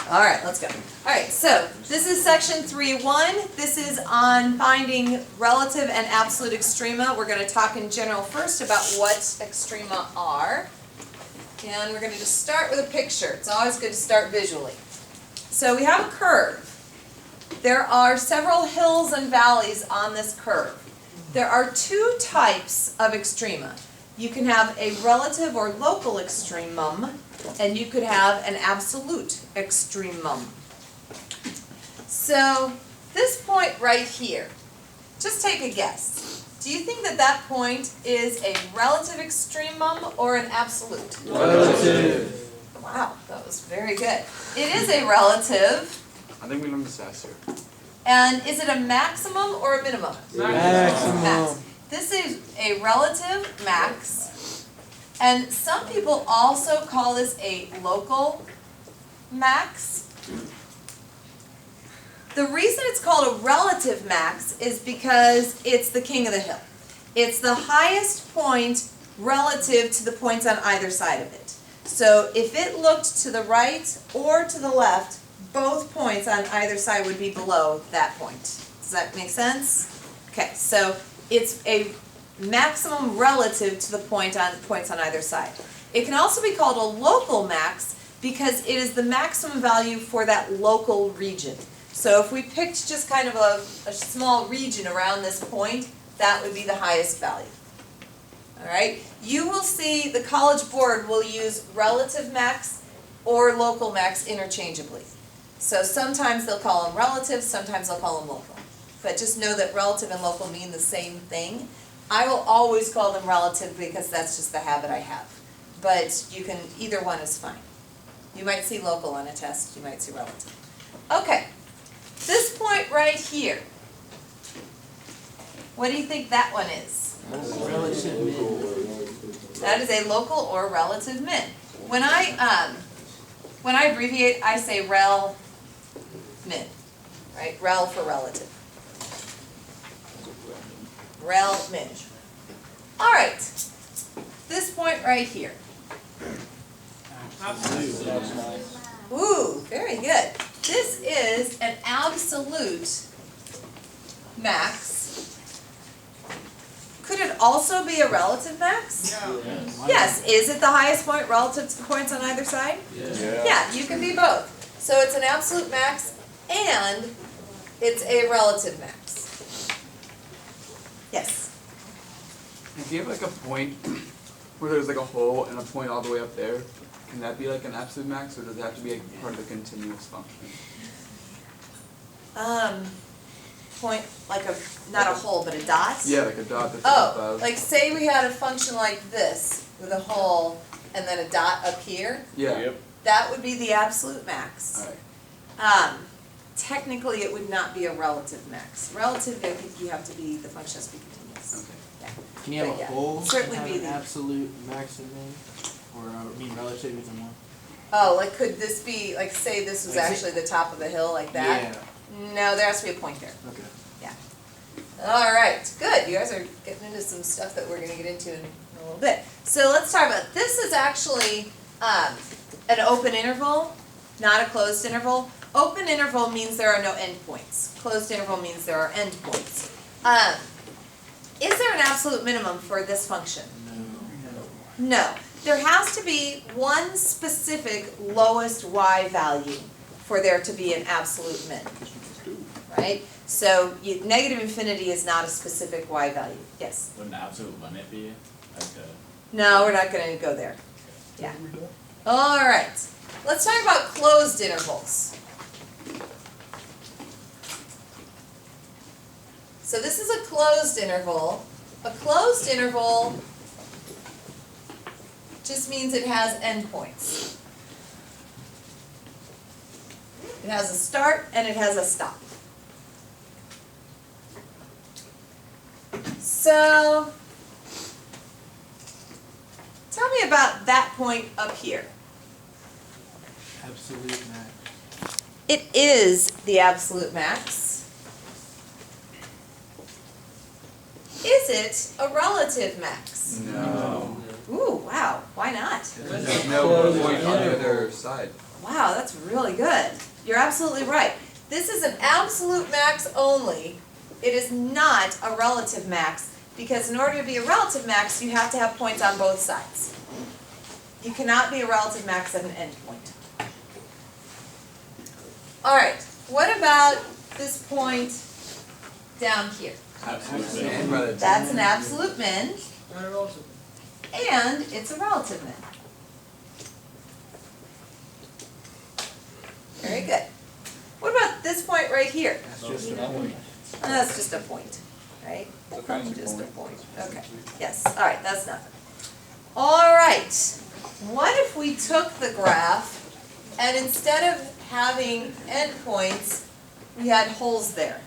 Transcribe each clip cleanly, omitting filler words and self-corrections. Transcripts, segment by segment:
All right, let's go. All right, so this is section 3.1. This is on finding relative and absolute extrema. We're going to talk in general first about what extrema are. And we're going to just start with a picture. It's always good to start visually. So we have a curve. There are several hills and valleys on this curve. There are two types of extrema. You can have a relative or local extremum, and you could have an absolute extremum. So this point right here, just take a guess. Do you think that that point is a relative extremum or an absolute? Relative. Wow, that was very good. It is a relative. I think we learned this last year. And is it a maximum or a minimum? Maximum. Max. This is a relative max. And some people also call this a local max. The reason it's called a relative max is because it's the king of the hill. It's the highest point relative to the points on either side of it. So if it looked to the right or to the left, both points on either side would be below that point. Does that make sense? Okay, so it's a maximum relative to the points on either side. It can also be called a local max because it is the maximum value for that local region. So if we picked just kind of a small region around this point, that would be the highest value. All right? You will see the College Board will use relative max or local max interchangeably. So sometimes they'll call them relative, sometimes they'll call them local. But just know that relative and local mean the same thing. I will always call them relative because that's just the habit I have. But you can, either one is fine. You might see local on a test, you might see relative. Okay, this point right here. What do you think that one is? Relative min. That is a local or relative min. When I abbreviate, I say rel min, right? Rel for relative. Rel min. All right, this point right here. Ooh, very good. This is an absolute max. Could it also be a relative max? Yes. Is it the highest point relative to the points on either side? Yeah, you can be both. So it's an absolute max and it's a relative max. Yes? If you have like a point where there's like a hole and a point all the way up there, can that be like an absolute max, or does it have to be like part of the continuous function? Point, like not a hole, but a dot? Yeah, like a dot that's Oh, like say we had a function like this, with a hole and then a dot up here. Yeah. Yep. That would be the absolute max. Alright. Technically, it would not be a relative max. Relative, I think you have to be, the function has to be continuous. Okay. Yeah. Can you have But a yeah, hole certainly and be have the- an absolute maximum? Or relative is one? Oh, like could this be, like say this was actually the top of the hill like that? Yeah. No, there has to be a point there. Okay. Yeah. All right, good. You guys are getting into some stuff that we're going to get into in a little bit. So let's talk about, this is actually an open interval, not a closed interval. Open interval means there are no endpoints. Closed interval means there are endpoints. Is there an absolute minimum for this function? No. No. There has to be one specific lowest y value for there to be an absolute min. Right? So negative infinity is not a specific y value. Yes? Would an absolute limit be like No, we're not going to go there. Yeah. All right. Let's talk about closed intervals. So this is a closed interval. A closed interval just means it has endpoints. It has a start and it has a stop. So, tell me about that point up here. Absolute max. It is the absolute max. Is it a relative max? No. Ooh, wow. Why not? There's no point on the other side. Wow, that's really good. You're absolutely right. This is an absolute max only. It is not a relative max, because in order to be a relative max, you have to have points on both sides. You cannot be a relative max at an endpoint. All right, what about this point down here? Absolutely. And relative. That's an absolute min, Not a relative. and it's a relative min. Very good. What about this point right here? That's just a point. That's just a point, right? It's a fancy Just a point. point, okay. Yes, all right, that's nothing. All right, what if we took the graph and instead of having endpoints, we had holes there,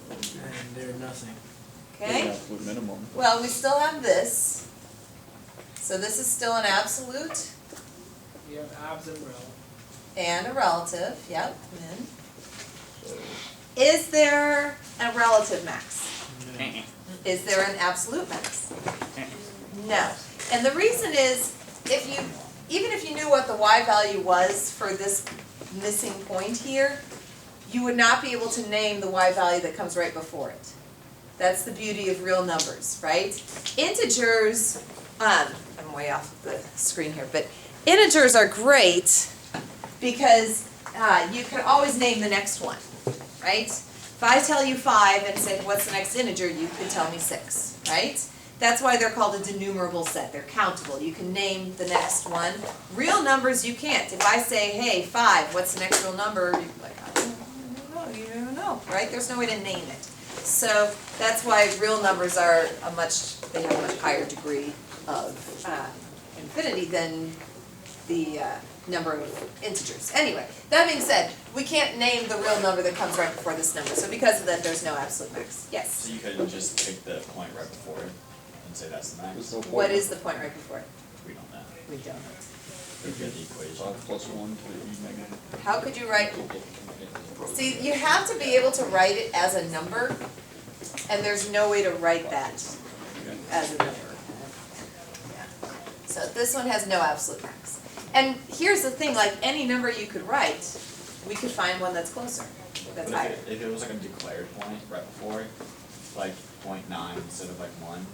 And they're nothing. okay? Absolute minimum. Well, we still have this, so this is still an absolute You have abs and rel. and a relative, yep, min. Is there a relative max? Is there an absolute max? No. And the reason is, even if you knew what the y value was for this missing point here, you would not be able to name the y value that comes right before it. That's the beauty of real numbers, right? Integers, I'm way off the screen here, but integers are great because you can always name the next one, right? If I tell you 5 and said, what's the next integer, you could tell me 6, right? That's why they're called a denumerable set. They're countable. You can name the next one. Real numbers, you can't. If I say, hey, 5, what's the next real number? You're like, I don't know, you don't know, right? There's no way to name it. So that's why real numbers are they have a much higher degree of infinity than the number of integers. Anyway, that being said, we can't name the real number that comes right before this number. So because of that, there's no absolute max. Yes? So you could just take the point right before it and say that's the max. What is the point right before it? We don't know. We don't know. We get the equation. 5 plus 1 to the e negative. How could you write? See, you have to be able to write it as a number, and there's no way to write that as a number. Yeah. So this one has no absolute max. And here's the thing, like any number you could write, we could find one that's closer, that's But higher. if it was like a declared point right before it, like 0.9 instead of like 1.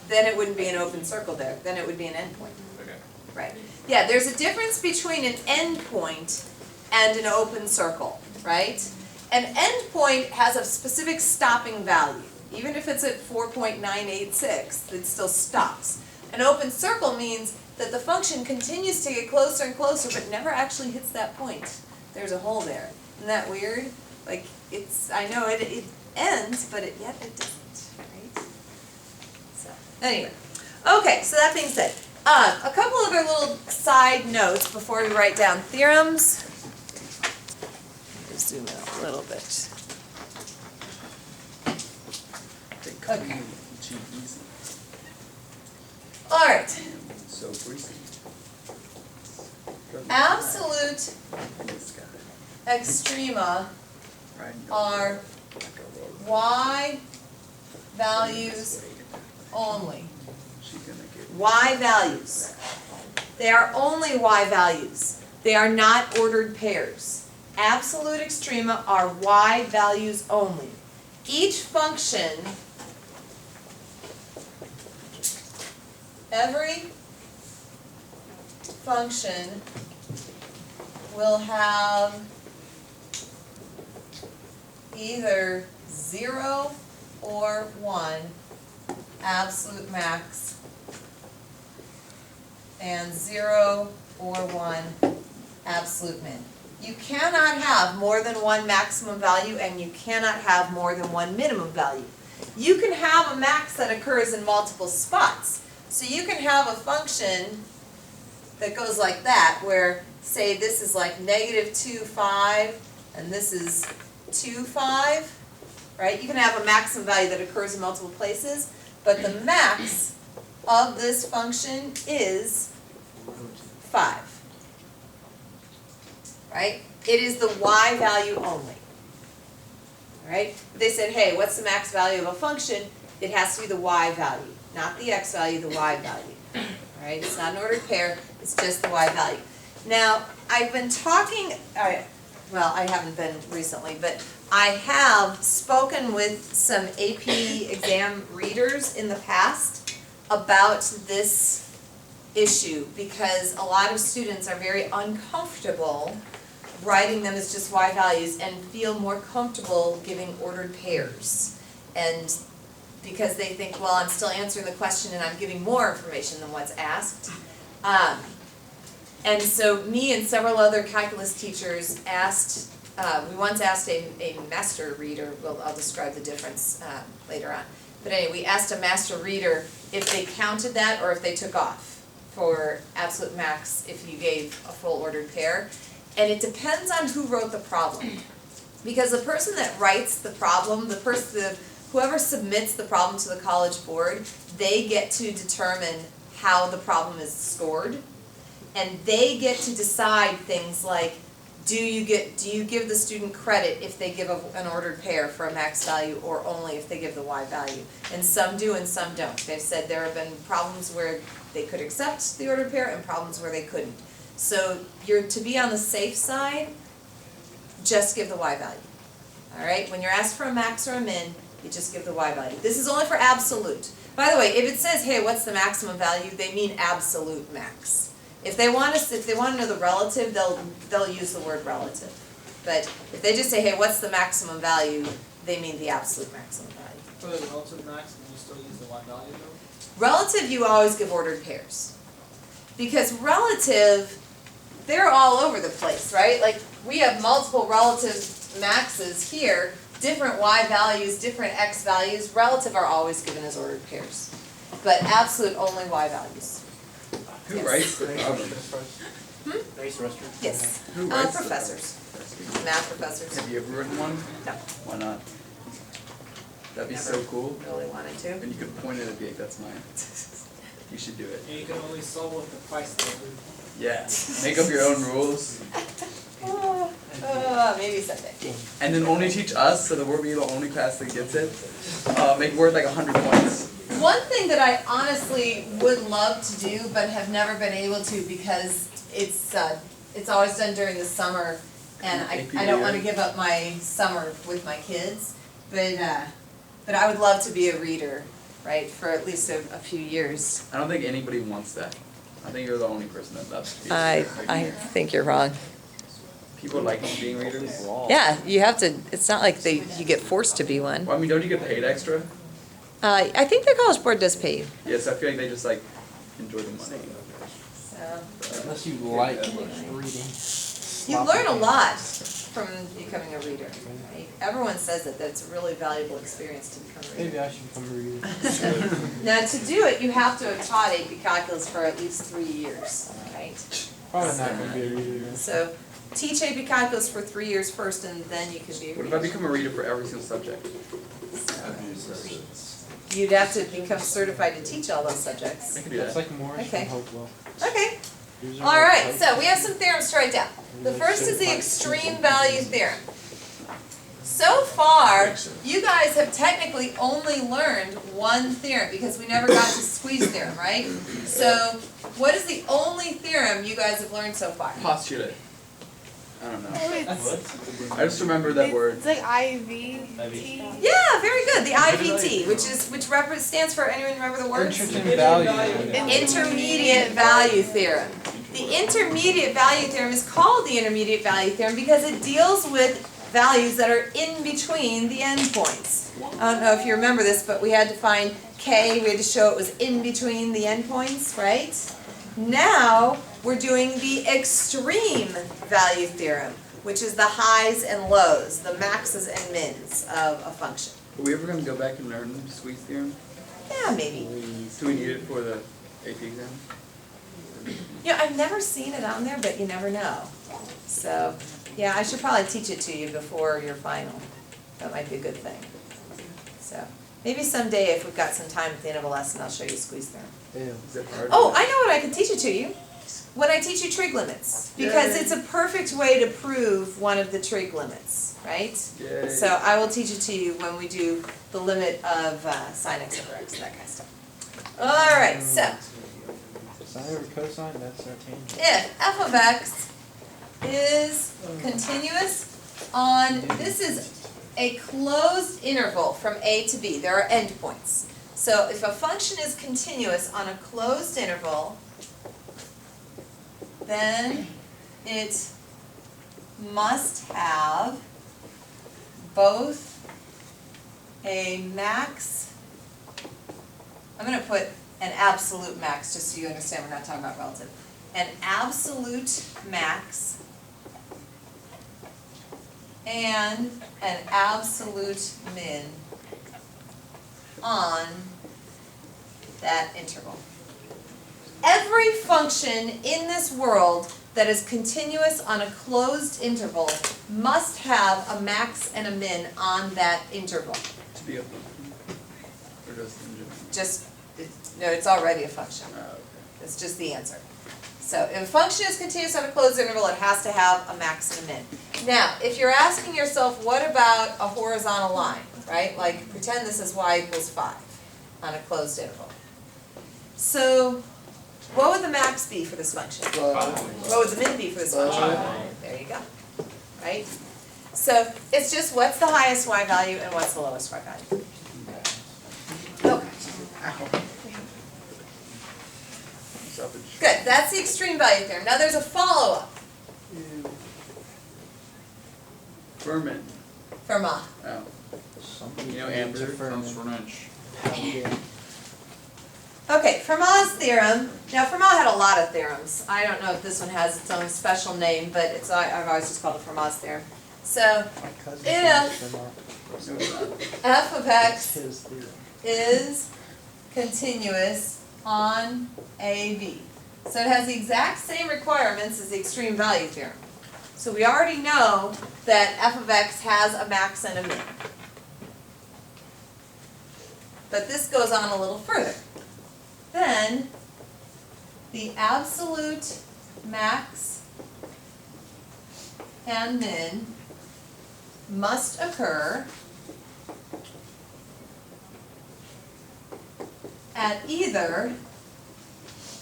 Then it wouldn't be an open circle there, then it would be an endpoint. Okay. Right. Yeah, there's a difference between an endpoint and an open circle, right? An endpoint has a specific stopping value. Even if it's at 4.986, it still stops. An open circle means that the function continues to get closer and closer, but never actually hits that point. There's a hole there. Isn't that weird? Like, I know it ends, but yet it doesn't, right? So, anyway. Okay, so that being said, a couple other little side notes before we write down theorems. Just zoom in a little bit. Okay. All right. So greasy. Absolute extrema are y values only. Y values. They are only y values. They are not ordered pairs. Absolute extrema are y values only. Each function, every function will have either 0 or 1 absolute max and 0 or 1 absolute min. You cannot have more than one maximum value and you cannot have more than one minimum value. You can have a max that occurs in multiple spots. So you can have a function that goes like that, where say this is like -2, 5, and this is 2, 5, right? You can have a maximum value that occurs in multiple places, but the max of this function is 5, right? It is the y value only, right? If they said, hey, what's the max value of a function? It has to be the y value, not the x value, the y value, right? It's not an ordered pair, it's just the y value. Now, I've been talking, well, I haven't been recently, but I have spoken with some AP exam readers in the past about this issue, because a lot of students are very uncomfortable writing them as just Y values and feel more comfortable giving ordered pairs. And because they think, well, I'm still answering the question and I'm giving more information than what's asked. And so me and several other calculus teachers asked, we once asked a master reader, well, I'll describe the difference later on. But anyway, we asked a master reader if they counted that or if they took off for absolute max if you gave a full ordered pair. And it depends on who wrote the problem. Because the person that writes the problem, whoever submits the problem to the college board, they get to determine how the problem is scored. And they get to decide things like, do you give the student credit if they give an ordered pair for a max value, or only if they give the Y value? And some do and some don't. They've said there have been problems where they could accept the ordered pair and problems where they couldn't. So you're to be on the safe side, just give the Y value. All right, when you're asked for a max or a min, you just give the Y value. This is only for absolute. By the way, if it says, hey, what's the maximum value, they mean absolute max. If they want to know the relative, they'll use the word relative. But if they just say, hey, what's the maximum value, they mean the absolute maximum value. For the relative max, can you still use the Y value though? Relative, you always give ordered pairs. Because relative, they're all over the place, right? Like, we have multiple relative maxes here, different Y values, different X values. Relative are always given as ordered pairs. But absolute, only Y values. Who Yes. writes the problem? Yes. Who writes the Professors. Math professors. Have you ever written one? No. Why not? That'd be Never so cool. really wanted to. And you could point it and be like, that's mine. You should do it. And you can only solve with the price table. Yeah. Make up your own rules. Maybe someday. And then only teach us, so that we'll be the only class that gets it. Make it worth like 100 points. One thing that I honestly would love to do, but have never been able to because it's always done during the summer, and I don't want to give up my summer with my kids, but I would love to be a reader, right, for at least a few years. I don't think anybody wants that. I think you're the only person that loves to be a I reader. think you're wrong. People like being readers. Yeah, you have to. It's not like you get forced to be one. Well, I mean, don't you get paid extra? I think the College Board does pay you. Yes, I feel like they just like enjoy the money. So Unless you like reading. you learn a lot from becoming a reader. Right? Everyone says that that's a really valuable experience to become a reader. Maybe I should become a reader. Now, to do it, you have to have taught AP Calculus for at least 3 years, right? Probably not going to be a reader then. So teach AP Calculus for 3 years first, and then you can be a What if I reader. become a reader for every single subject? You'd have to become certified to teach all those subjects. I could do That's that. like Morris Okay. from Hopewell. Okay. Yours are All right, like- so we have some theorems to write down. The first is the Extreme Value Theorem. So far, you guys have technically only learned one theorem because we never got to squeeze theorem, right? So what is the only theorem you guys have learned so far? Postulate. I don't know. Oh, I just remember that word. it's like IVT. Yeah, very good. The IVT, which stands for, anyone remember the words? Interesting value. Intermediate value theorem. The intermediate value theorem is called the intermediate value theorem because it deals with values that are in between the endpoints. I don't know if you remember this, but we had to find K, we had to show it was in between the endpoints, right? Now, we're doing the extreme value theorem, which is the highs and lows, the maxes and mins of a function. Are we ever going to go back and learn squeeze theorem? Yeah, maybe. Do we need it for the AP exam? You know, I've never seen it on there, but you never know. So, yeah, I should probably teach it to you before your final. That might be a good thing. So, maybe someday if we've got some time at the end of a lesson, I'll show you squeeze theorem. Ew. Is it hard? Oh, I know what I can teach it to you. When I teach you trig limits, because Yay. it's a perfect way to prove one of the trig limits, right? Yay. So I will teach it to you when we do the limit of sine x over x, that kind of stuff. All right, so Sine over cosine, that's a tangent. if f of x is continuous on, this is a closed interval from A to B. There are endpoints. So if a function is continuous on a closed interval, then it must have both a max, I'm going to put an absolute max just so you understand we're not talking about relative, an absolute max and an absolute min on that interval. Every function in this world that is continuous on a closed interval must have a max and a min on that interval. To be a function? Or just in general? Just, no, it's already a function. Okay. It's just the answer. So if a function is continuous on a closed interval, it has to have a max and a min. Now, if you're asking yourself, what about a horizontal line, right? Like, pretend this is y equals 5 on a closed interval. So, what would the max be for this function? What would the min be for this function? There you go. Right? So, it's just what's the highest y value and what's the lowest y value. Okay. Good, that's the extreme value theorem. Now there's a follow-up. Ferment. Fermat. Oh. Something You know, amber different. from French. Okay, Fermat's theorem. Now Fermat had a lot of theorems. I don't know if this one has its own special name, but it's I've always just called it Fermat's theorem. So if f of x His theorem. is continuous on AB. So it has the exact same requirements as the extreme value theorem. So we already know that f of x has a max and a min. But this goes on a little further. Then the absolute max and min must occur at either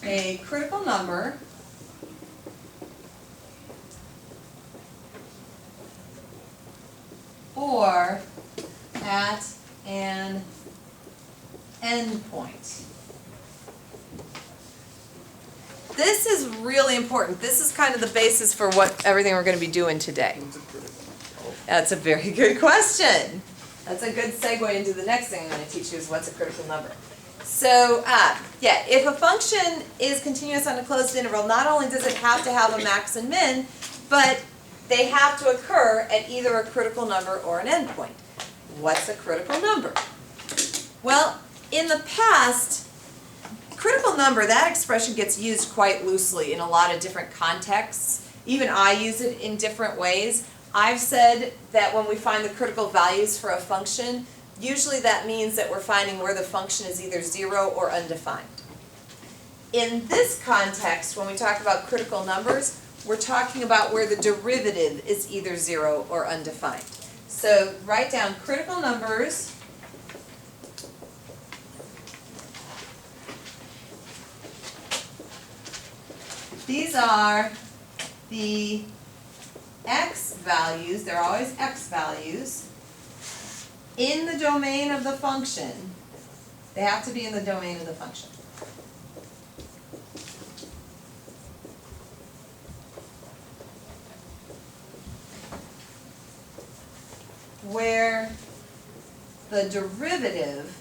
a critical number or at an endpoint. This is really important. This is kind of the basis for what everything we're going to be doing today. What's a critical number? That's a very good question. That's a good segue into the next thing I'm going to teach you is what's a critical number. So, yeah, if a function is continuous on a closed interval, not only does it have to have a max and min, but they have to occur at either a critical number or an endpoint. What's a critical number? Well, in the past, critical number, that expression gets used quite loosely in a lot of different contexts. Even I use it in different ways. I've said that when we find the critical values for a function, usually that means that we're finding where the function is either 0 or undefined. In this context, when we talk about critical numbers, we're talking about where the derivative is either 0 or undefined. So write down critical numbers . These are the x values, they're always x values, in the domain of the function. They have to be in the domain of the function. Where the derivative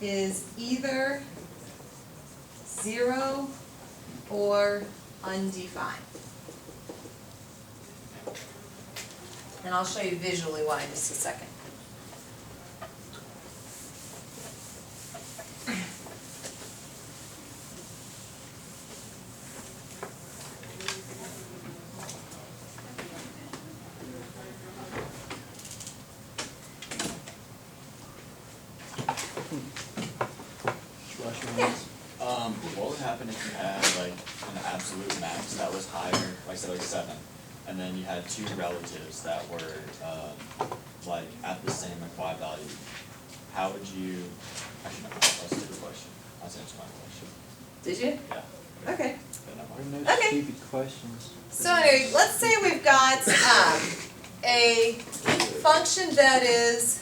is either 0 or undefined. And I'll show you visually why in just a second. What would happen if you had like an absolute max that was higher, like say like 7, and then you had two relatives that were like at the same like y value? How would you? Actually, no. Let's do the question. Let's answer my question. Did you? Yeah. Okay. Or no Okay. stupid questions. So anyway, let's say we've got a function that is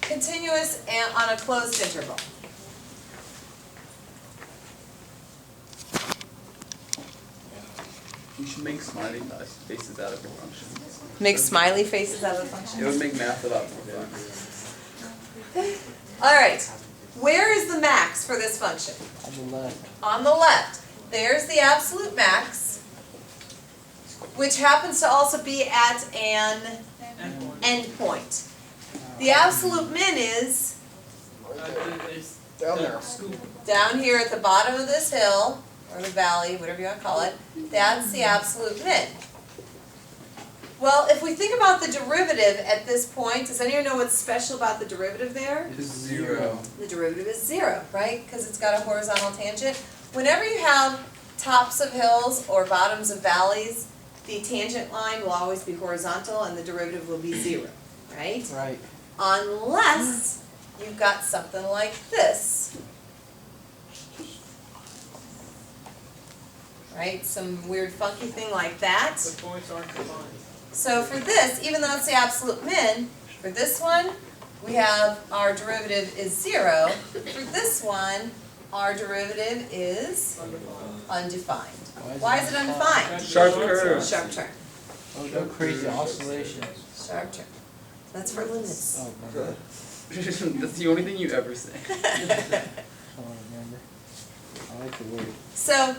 continuous and on a closed interval. You should make smiley faces out of your function. Make smiley faces out of the function. It would make math a lot more fun. Alright, where is the max for this function? On the left. On the left. There's the absolute max, which happens to also be at an endpoint. The absolute min is Down there. down here at the bottom of this hill, or the valley, whatever you want to call it. That's the absolute min. Well, if we think about the derivative at this point, does anyone know what's special about the derivative there? It's 0. The derivative is 0, right? Because it's got a horizontal tangent. Whenever you have tops of hills or bottoms of valleys, the tangent line will always be horizontal and the derivative will be 0, right? Right. Unless you've got something like this. Right? Some weird funky thing like that. The points aren't defined. So for this, even though it's the absolute min, for this one, we have our derivative is 0. For this one, our derivative is undefined. Why is it undefined? Sharp curve. Sharp turn. Oh, no crazy oscillations. Sharp turn. That's for limits. Oh, my God. That's the only thing you ever say. I don't remember. I like the word. So,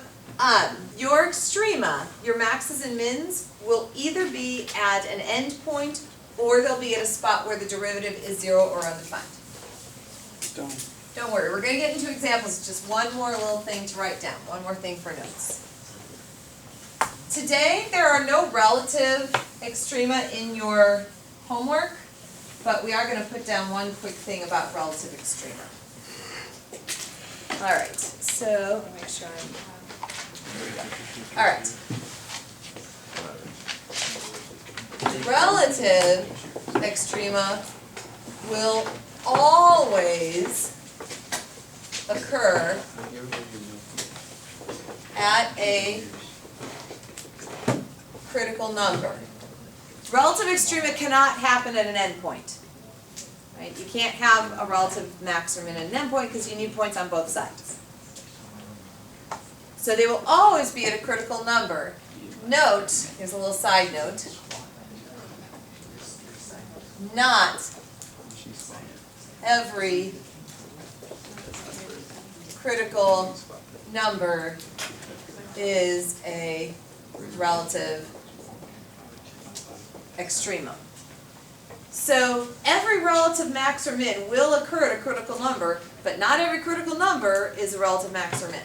your extrema, your maxes and mins, will either be at an endpoint or they'll be at a spot where the derivative is 0 or undefined. Don't worry, we're going to get into examples. Just one more little thing to write down, one more thing for notes. Today, there are no relative extrema in your homework, but we are going to put down one quick thing about relative extrema. All right, so let me make sure all right. Relative extrema will always occur at a critical number. Relative extrema cannot happen at an endpoint. Right? You can't have a relative max or min at an endpoint because you need points on both sides. So they will always be at a critical number. Note, here's a little side note, not every critical number is a relative extrema. So every relative max or min will occur at a critical number, but not every critical number is a relative max or min.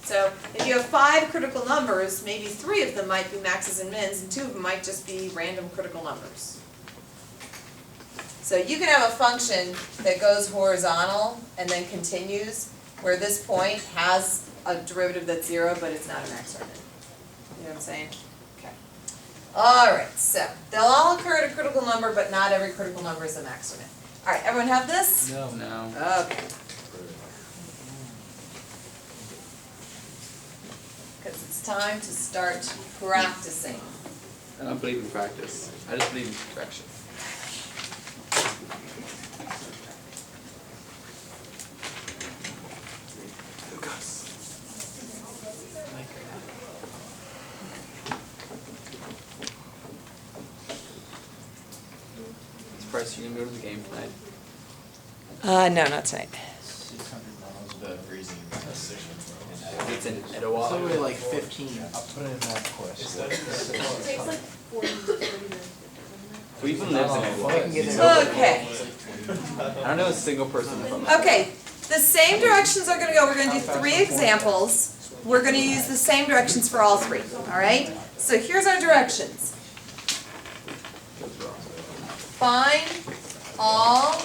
So if you have 5 critical numbers, maybe 3 of them might be maxes and mins, and 2 of them might just be random critical numbers. So you can have a function that goes horizontal and then continues, where this point has a derivative that's 0, but it's not a max or a min. You know what I'm saying? Okay. Alright, so they'll all occur at a critical number, but not every critical number is a max or min. Alright, everyone have this? No. No. Okay. Because it's time to start practicing. I don't believe in practice. I just believe in perfection. Bryce, you gonna go to the game tonight? No, not tonight. 600 miles. The freezing decision. It's in It's Etowah. only like 15. I'll put it in that quest. It takes like 40 minutes. Who even lives in I Etowah? can get it. Okay. I don't know a single person from there. Okay, the same directions are gonna go. We're gonna do 3 examples. We're gonna use the same directions for all 3, alright? So here's our directions. Find all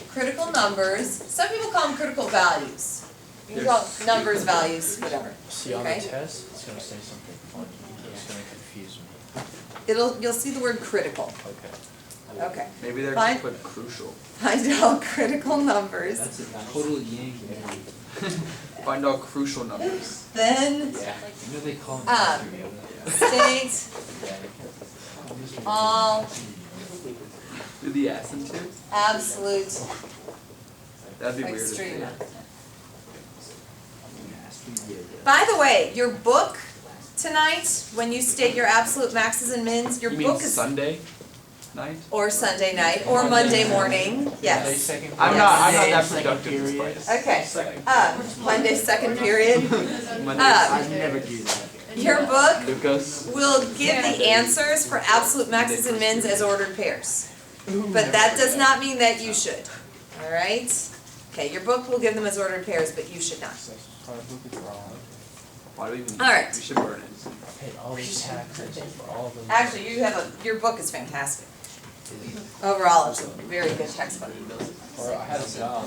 critical numbers. Some people call them critical values. You can call them numbers, values, whatever. See, on the Okay. test, it's going to say something funky. It's going to confuse me. you'll see the word critical. Okay. Okay. Maybe they're Fine. just put crucial. Find all critical numbers. That's a total yank. Find all crucial numbers. Then You know they call them state all Do the asymptotes? absolute That'd be weird. if they- extrema. By the way, your book tonight, when you state your absolute maxes and mins, your You mean book is Sunday night? or Sunday night or Monday morning. Yes. I'm not that Second productive this period. place. Okay. Monday second period. Monday. I never do that. Your book Lucas. will give the answers for absolute maxes and mins as ordered pairs. But that does not mean that you should. Alright? Okay, your book will give them as ordered pairs, but you should not. Our book is wrong. Why do we even? All right. We should burn it. I paid all these taxes for all of them. Actually, your book is fantastic. Overall, it's a very good textbook. Or I had a job.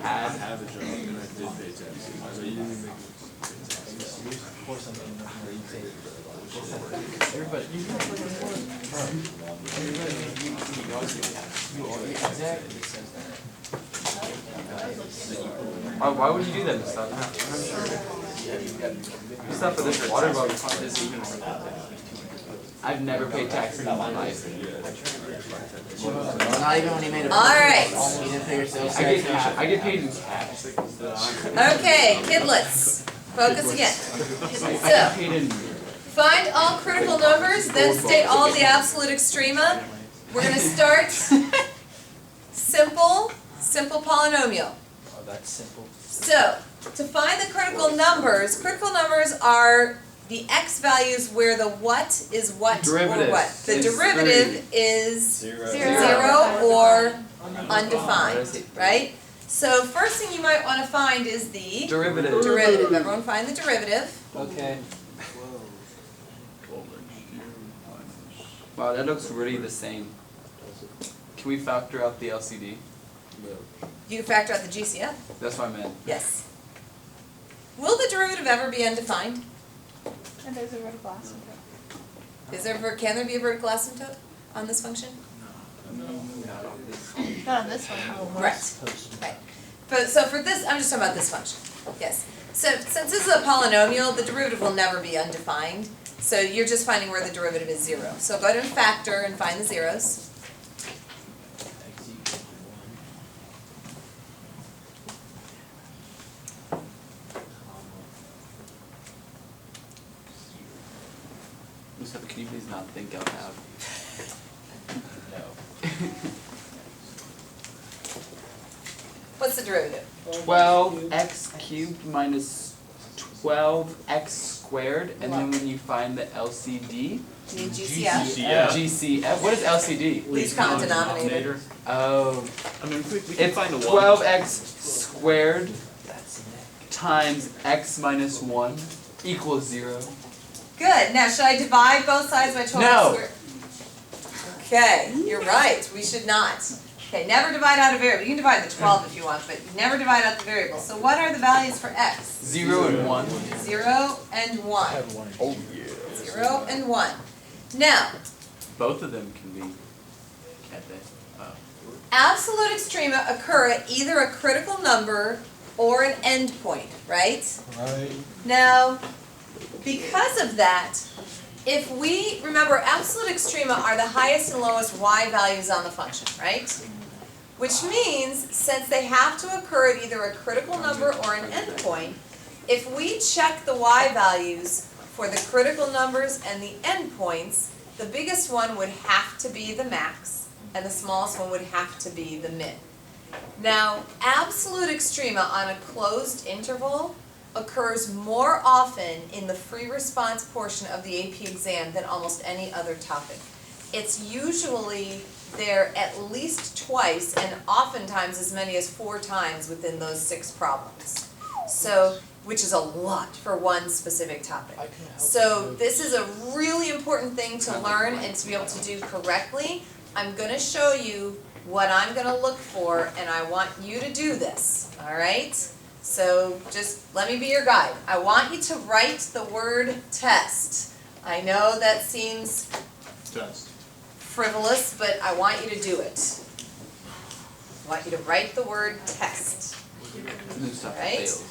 I have a job and I did pay taxes, so you didn't make Everybody, you can play this one. Exactly. Why would you do that and stuff? Stuff for this water bottle is even. I've never paid taxes in my life. Not even when you made a. Alright. You didn't pay your sales I tax. get paid in cash. Okay, kidlets. Focus again. I get So, paid in. find all critical numbers, then state all of the absolute extrema. We're gonna start simple polynomial. Oh, that's simple. So, to find the critical numbers are the x values where the what is what Derivative or what. The is derivative is Zero. zero or undefined, right? So first thing you might want to find is the Derivative. derivative. Everyone find the derivative. Okay. Wow, that looks really the same. Can we factor out the LCD? You can factor out the GCF. That's what I meant. Yes. Will the derivative ever be undefined? And there's a vertical asymptote. Can there be a vertical asymptote on this function? Not on this one. Right. Right. But so for this, I'm just talking about this function. Yes. So since this is a polynomial, the derivative will never be undefined. So you're just finding where the derivative is zero. So go ahead and factor and find the zeros. Mustafa, can you please not think out loud? What's the derivative? 12x cubed minus 12x squared, and then when you find the LCD, You need GCF. GCF. What is LCD? Least common denominator. Oh, I mean, we can it's find a 12x squared times x minus 1 equals 0. Good. Now should I divide both sides by 12 No. squared? Okay, you're right. We should not. Okay, never divide out a variable. You can divide the 12 if you want, but never divide out the variable. So what are the values for x? 0 and 1. 0 and 1. Oh yeah. 0 and 1. Now, Both of them can be, can't they? Oh. absolute extrema occur at either a critical number or an endpoint, right? Right. Now, because of that, if we remember, absolute extrema are the highest and lowest y values on the function, right? Which means, since they have to occur at either a critical number or an endpoint, if we check the y values for the critical numbers and the endpoints, the biggest one would have to be the max, and the smallest one would have to be the min. Now, absolute extrema on a closed interval occurs more often in the free response portion of the AP exam than almost any other topic. It's usually there at least twice and oftentimes as many as 4 times within those 6 problems. So, which is a lot for one specific topic. So this is a really important thing to learn and to be able to do correctly. I'm going to show you what I'm going to look for, and I want you to do this, all right? So just let me be your guide. I want you to write the word test. I know that seems Test. frivolous, but I want you to do it. I want you to write the word test. New stuff Right. fails.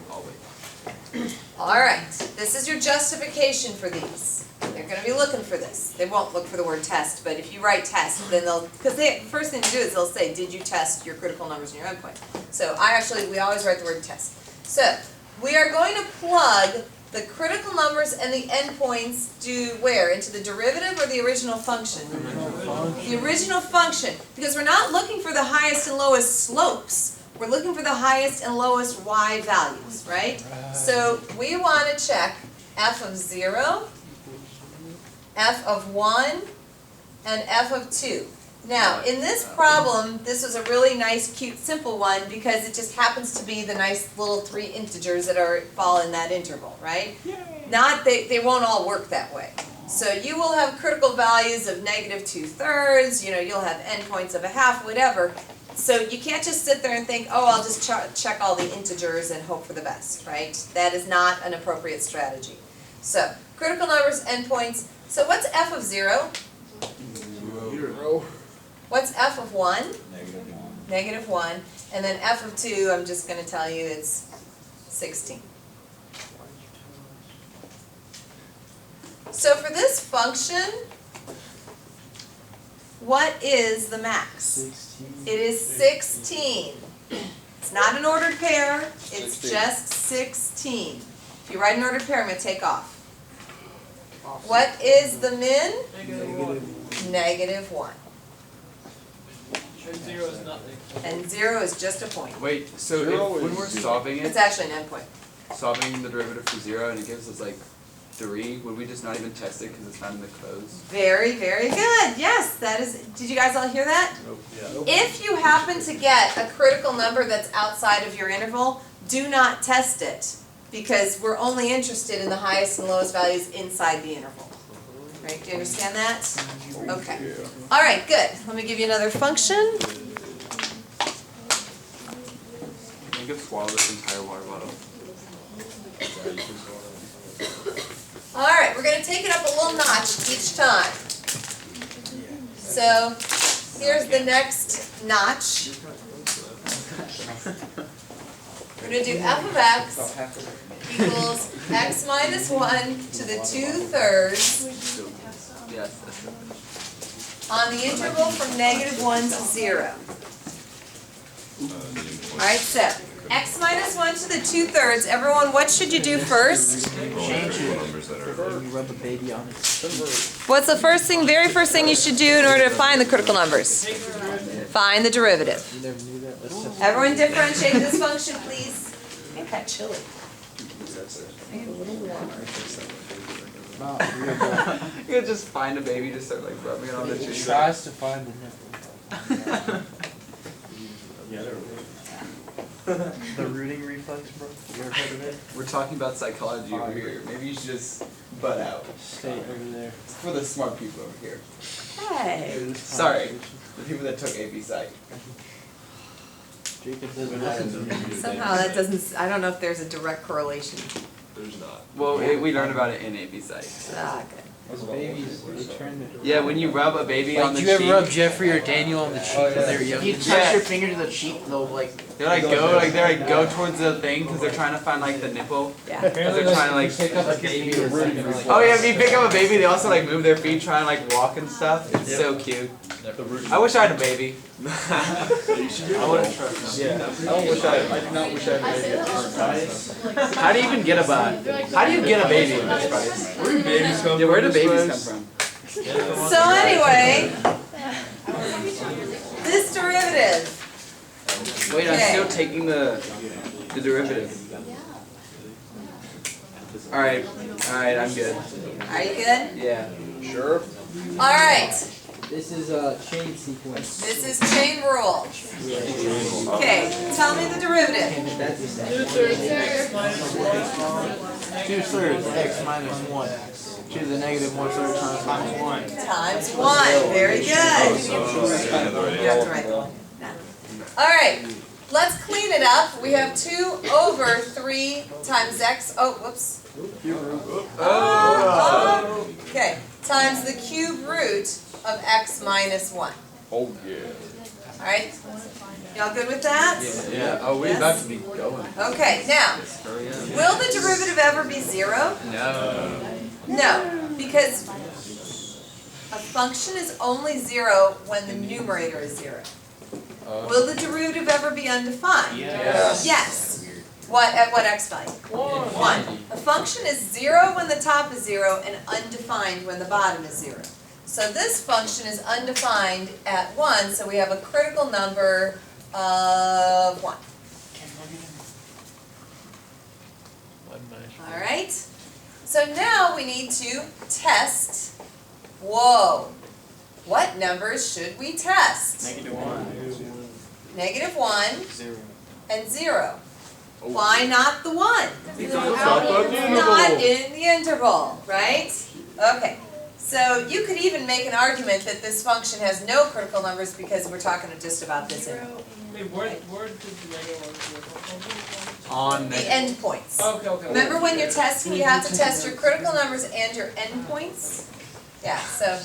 Always. Alright, this is your justification for these. They're gonna be looking for this. They won't look for the word test, but if you write test, then they'll, because the first thing to do is they'll say, did you test your critical numbers and your endpoint? So we always write the word test. So, we are going to plug the critical numbers and the endpoints to where? Into the derivative or the original function? The original function, because we're not looking for the highest and lowest slopes. We're looking for the highest and lowest y values, right? So we want to check f of 0, f of 1, and f of 2. Now, in this problem, this was a really nice, cute, simple one because it just happens to be the nice little 3 integers that fall in that interval, right? They won't all work that way. So you will have critical values of -2/3, you'll have endpoints of a half, whatever. So you can't just sit there and think, oh, I'll just check all the integers and hope for the best, right? That is not an appropriate strategy. So, critical numbers, endpoints. So what's f of 0? 0. What's f of 1? -1. -1. And then f of 2, I'm just going to tell you it's 16. So for this function, what is the max? 16. It is 16. It's not an ordered pair, it's 16. just 16. If you write an ordered pair, I'm going to take off. What is the min? -1. And 0 is nothing. And 0 is just a point. Wait, so when we're solving It's it, actually an endpoint. solving the derivative for 0 and it gives us like 3, would we just not even test it because it's not in the close? Very, very good. Yes, that is. Did you guys all hear that? Nope. If you happen to get a critical number that's outside of your interval, do not test it because we're only interested in the highest and lowest values inside the interval. Right? Do you understand that? Okay. All right, good. Let me give you another function. I could swallow this entire water bottle. All right, we're going to take it up a little notch each time. So here's the next notch. We're going to do f of x equals x minus 1 to the 2/3 Yes, that's it. on the interval from -1 to 0. All right, so x minus 1 to the 2/3. Everyone, what should you do first? Change it. You rub a baby on it. What's the very first thing you should do in order to find the critical numbers? Find the derivative. You never knew that? Let's just Everyone differentiate this function, please. I think that's chilly. Wow, real bad. You could just find a baby, just start like rubbing it on the It cheek. tries to find the nipple. The rooting reflex, bro. You ever heard of it? We're talking about psychology over here. Maybe you should just butt out. Stay over there. It's for the smart people over here. Hey. Sorry, the people that took AP Psych. Jacob doesn't have Somehow that doesn't, I don't know if there's a direct correlation. There's not. Well, we learned about it in AP Psych. Ah, good. Those babies, they turn it. Yeah, when you rub a baby Like, on the do you ever cheek, rub Jeffrey or Daniel on the cheek when they're young? You touch Yeah. your finger to the cheek, they'll like. they go towards the thing because they're trying to find like the nipple. Yeah. Because they're trying to like. pick up a baby or something. Oh yeah, if you pick up a baby, they also like move their feet, trying to like walk and stuff. It's so cute. I wish I had a baby. I wouldn't trust them. I do not wish I had a baby. How do you even get a How do you get a baby in this price? Where do babies come from? Yeah, where do this babies price? come from? So anyway, this derivative. Wait, I'm Okay. still taking the derivative. Alright, I'm good. Are you good? Yeah. Sure. All right. This is a chain sequence. This is chain rule. Okay, tell me the derivative. That's the same. 2/3 x minus 1 to the -1/3 times 1. Times 1. Very good. You have to write that. All right. Let's clean it up. We have 2/3 times x. Oh, whoops. Oh. Okay. times the cube root of x minus 1. Oh, yeah. Alright? Y'all good with that? Yeah, oh, we're about to be going. Okay, now, Hurry up. will the derivative ever be 0? No. No, because a function is only 0 when the numerator is 0. Will the derivative ever be undefined? Yes. Yes. What, at what x value? 1. A function is 0 when the top is 0 and undefined when the bottom is 0. So this function is undefined at 1, so we have a critical number of 1. Alright? So now we need to test. Whoa! What numbers should we test? Negative 1 and 0. Why not the 1? Not in the interval, right? Okay. So you could even make an argument that this function has no critical numbers because we're talking just about this interval. Where did the negative one come On The endpoints. from? Okay. Remember when you're testing, you have to test your critical numbers and your endpoints? Yeah, so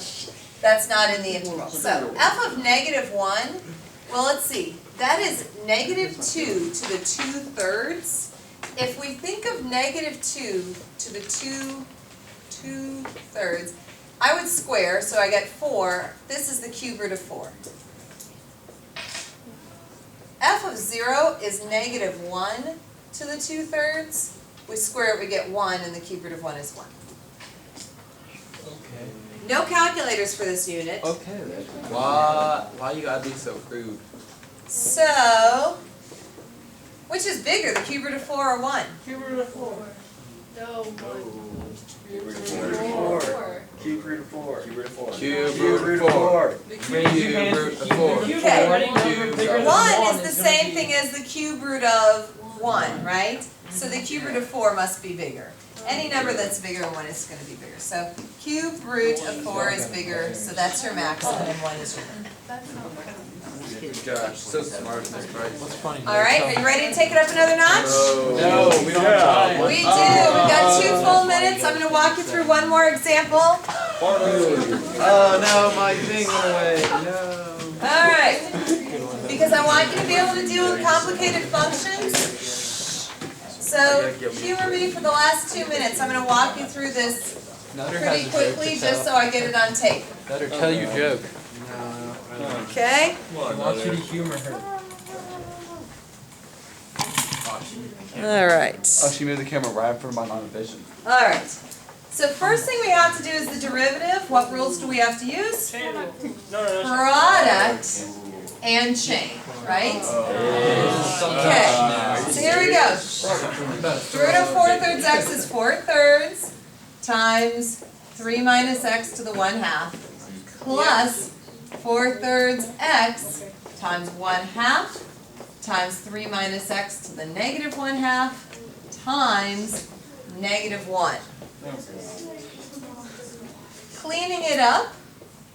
that's not in the interval. So f of negative 1, well, let's see. That is negative 2 to the 2/3. If we think of negative 2 to the 2/3, I would square, so I get 4. This is the cube root of 4. F of 0 is negative 1 to the 2/3. We square it, we get 1, and the cube root of 1 is 1. Okay. No calculators for this unit. Okay, then. Why you gotta be so rude? So, which is bigger, the cube root of 4 or 1? Cube root of 4. No, Cube root of four. Cube root of 4. Cube root of 4. Cube root of 4. Raise your hand. Root of 4. Okay. 1 is the same thing as the cube root of 1, right? So the cube root of 4 must be bigger. Any number that's bigger than 1 is going to be bigger. So cube root of 4 is bigger, so that's your maximum, and 1 is your minimum. That's not fair. Gosh, so smart, Miss Price. What's funny? Alright, are you ready to take it up another notch? No, we don't have time. We do. We've got 2 full minutes. I'm going to walk you through one more example. Oh no, my thing went away. No. Alright. Because I want you to be able to deal with complicated functions. So humor me for the last 2 minutes. I'm going to walk you through this pretty quickly just so I get it on tape. Let her tell your joke. Okay? I want you to humor her. Alright. Oh, she moved the camera right in front of my line of vision. Alright. So first thing we have to do is the derivative. What rules do we have to use? Product and chain, right? Okay. So here we go. Root of 4/3 x is 4/3 times 3 minus x to the 1/2 plus 4/3 x times 1/2 times 3 minus x to the negative 1/2 times negative 1. Cleaning it up,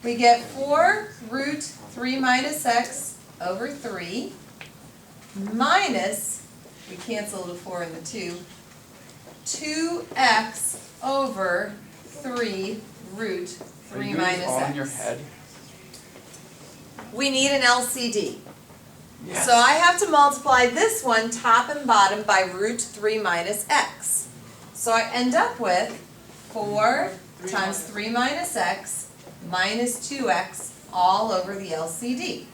we get 4 root 3 minus x over 3 minus, we cancel the 4 and the 2, 2x over 3 root 3 minus on x. your head? We need an LCD. So I have to multiply this one top and bottom by root 3 minus x. So I end up with 4 times 3 minus x minus 2x all over the LCD.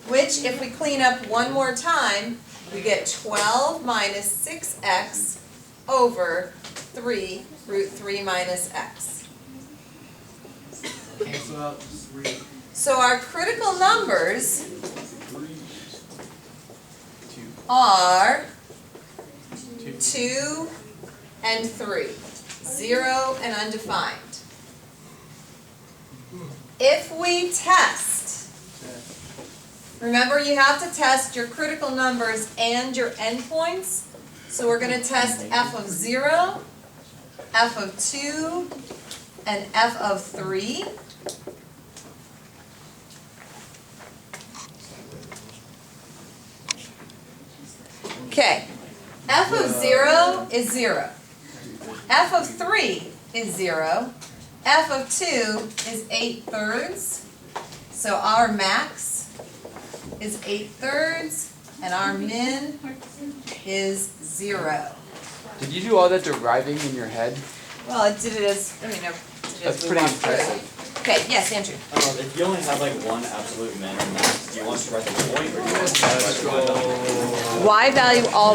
Which, if we clean up one more time, we get 12 minus 6x over 3 root 3 minus x. Cancel out 3. So our critical numbers are 2 and 3, 0 and undefined. If we test, remember you have to test your critical numbers and your endpoints. So we're going to test f of 0, f of 2, and f of 3. Okay, 0 is 0. F of 3 is 0. F of 2 is 8/3. So our max is 8/3 and our min is 0. Did you do all that deriving in your head? Well, I did it as, I mean, I did it as That's we pretty walked through it. impressive. Okay, yes, Andrew. If you only have like one absolute min or max, do you want to write the point or do you want to write the Y value all